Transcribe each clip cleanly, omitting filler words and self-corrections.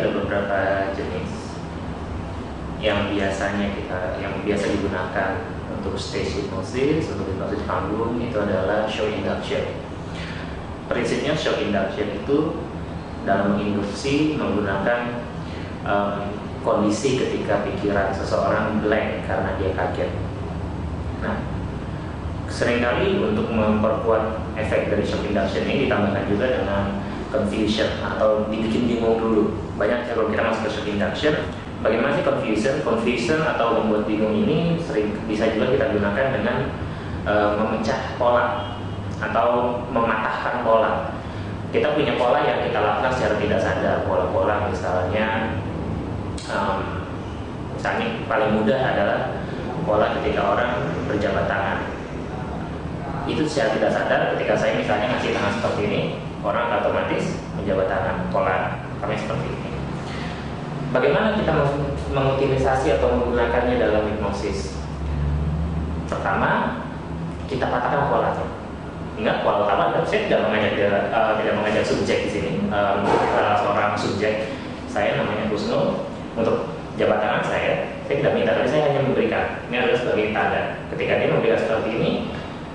ada beberapa jenis yang biasa digunakan untuk stage hypnosis, untuk hipnosis panggung itu adalah shock induction. Prinsipnya shock induction itu dalam menginduksi menggunakan kondisi ketika pikiran seseorang blank karena dia kaget. Nah, seringkali untuk memperkuat efek dari shock induction ini ditambahkan juga dengan confusion atau dibikin bingung dulu. Banyak kalau kita masuk ke shock induction, bagaimana sih confusion? Confusion atau membuat bingung ini sering bisa juga kita gunakan dengan memecah pola atau mematahkan pola. Kita punya pola yang kita lakukan secara tidak sadar. Pola-pola misalnya paling mudah adalah pola ketika orang berjabat tangan. Itu secara tidak sadar ketika saya misalnya ngasih tangan seperti ini, orang otomatis menjabat tangan. Pola kami seperti ini. Bagaimana kita mengutilisasi atau menggunakannya dalam hipnosis? Pertama, kita patahkan polanya. Ingat, pola utama adalah saya tidak mengajak subjek di sini. Seorang subjek saya namanya Husnul, untuk jabat tangan saya tidak minta, tapi saya hanya memberikan. Ini adalah sebagai tanda. Ketika dia memberikan seperti ini,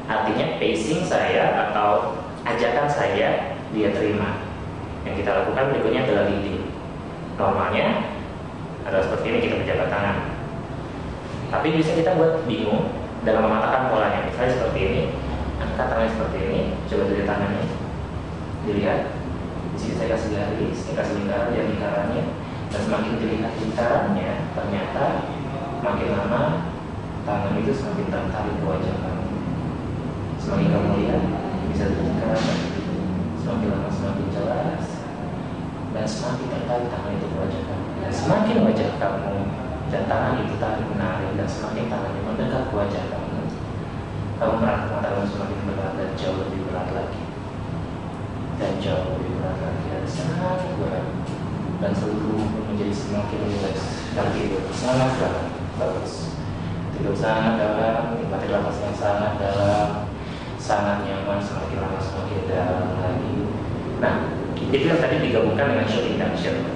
artinya pacing saya atau ajakan saya dia terima. Yang kita lakukan berikutnya adalah leading. Normalnya adalah seperti ini, kita berjabat tangan. Tapi bisa kita buat bingung dalam mematahkan polanya. Misalnya seperti ini, angkat tangannya seperti ini, coba dari tangannya, dilihat. Di sini saya kasih garis, saya kasih lingkarannya, dan semakin dilihat lingkarannya, ternyata makin lama tangan itu semakin tertarik ke wajah kamu. Semakin kamu lihat, bisa lingkarannya, semakin lama semakin jelas. Dan semakin tertarik tangan itu ke wajah kamu, dan semakin wajah kamu dan tangan itu tarik menarik, dan semakin tangannya mendekat ke wajah kamu, kamu merasakan tangan semakin berat dan jauh lebih berat lagi, dan jauh lebih berat lagi, dan sangat berat, dan seluruh tubuh pun menjadi semakin rileks dan tidur sangat dalam. Bagus, tidur sangat dalam, nikmati nafas yang sangat dalam, sangat nyaman, semakin lama semakin dalam lagi. Nah, itu yang tadi digabungkan dengan shock induction.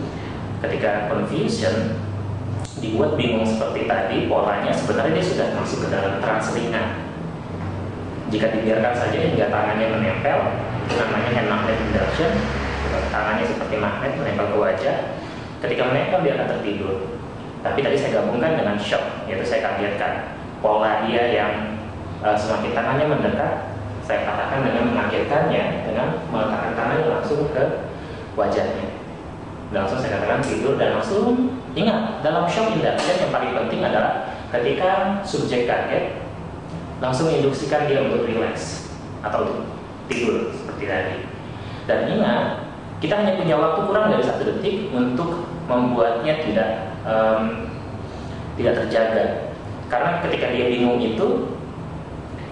Ketika confusion dibuat bingung seperti tadi, polanya sebenarnya dia sudah masuk ke dalam trans ringan. Jika dibiarkan saja hingga tangannya menempel, itu namanya hand magnet induction. Tangannya seperti magnet menempel ke wajah. Ketika menempel dia akan tertidur. Tapi tadi saya gabungkan dengan shock, yaitu saya kagetkan pola dia yang semakin tangannya mendekat, saya katakan dengan mengagetkannya dengan meletakkan tangannya langsung ke wajahnya. Dan langsung saya katakan tidur, dan langsung ingat, dalam shock induction yang paling penting adalah ketika subjek kaget, langsung induksikan dia untuk relax atau untuk tidur seperti tadi. Dan ingat, kita hanya punya waktu kurang dari 1 detik untuk membuatnya tidak terjaga. Karena ketika dia bingung itu,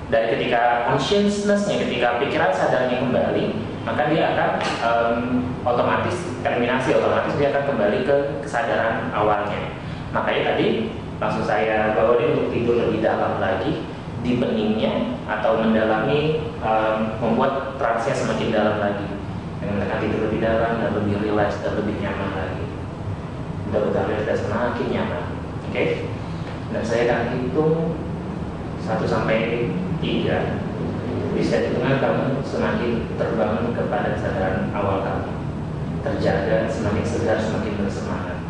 dan ketika consciousness-nya, ketika pikiran sadarnya kembali, maka dia akan otomatis dia akan kembali ke kesadaran awalnya. Makanya tadi langsung saya bawa dia untuk tidur lebih dalam lagi di beningnya, atau mendalami, membuat transnya semakin dalam lagi dengan menekan tidur lebih dalam dan lebih relax dan lebih nyaman lagi. Mudah-mudahan sudah semakin nyaman. Oke? Dan saya akan hitung 1 sampai 3. Bisa hitungan kamu semakin terbangun kepada kesadaran awal kamu, terjaga, semakin segar, semakin bersemangat.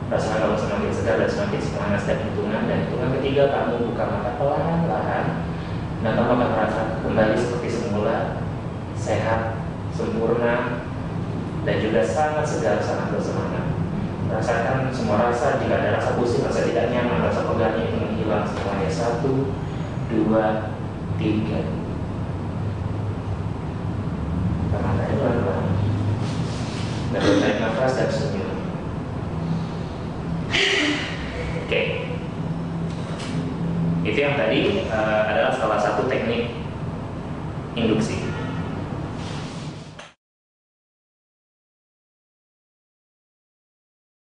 Rasakan kamu semakin segar dan semakin semangat setiap hitungan. Dan hitungan ketiga kamu buka mata pelan-pelan, dan kamu akan merasa kembali seperti semula, sehat, sempurna, dan juga sangat segar, sangat bersemangat. Rasakan semua rasa, jika ada rasa pusing, rasa tidak nyaman, rasa pegangnya itu menghilang semuanya. 1, 2, 3. Buka matanya pelan-pelan, dan tarik nafas dan senyum. Oke. Itu yang tadi adalah salah satu teknik induksi.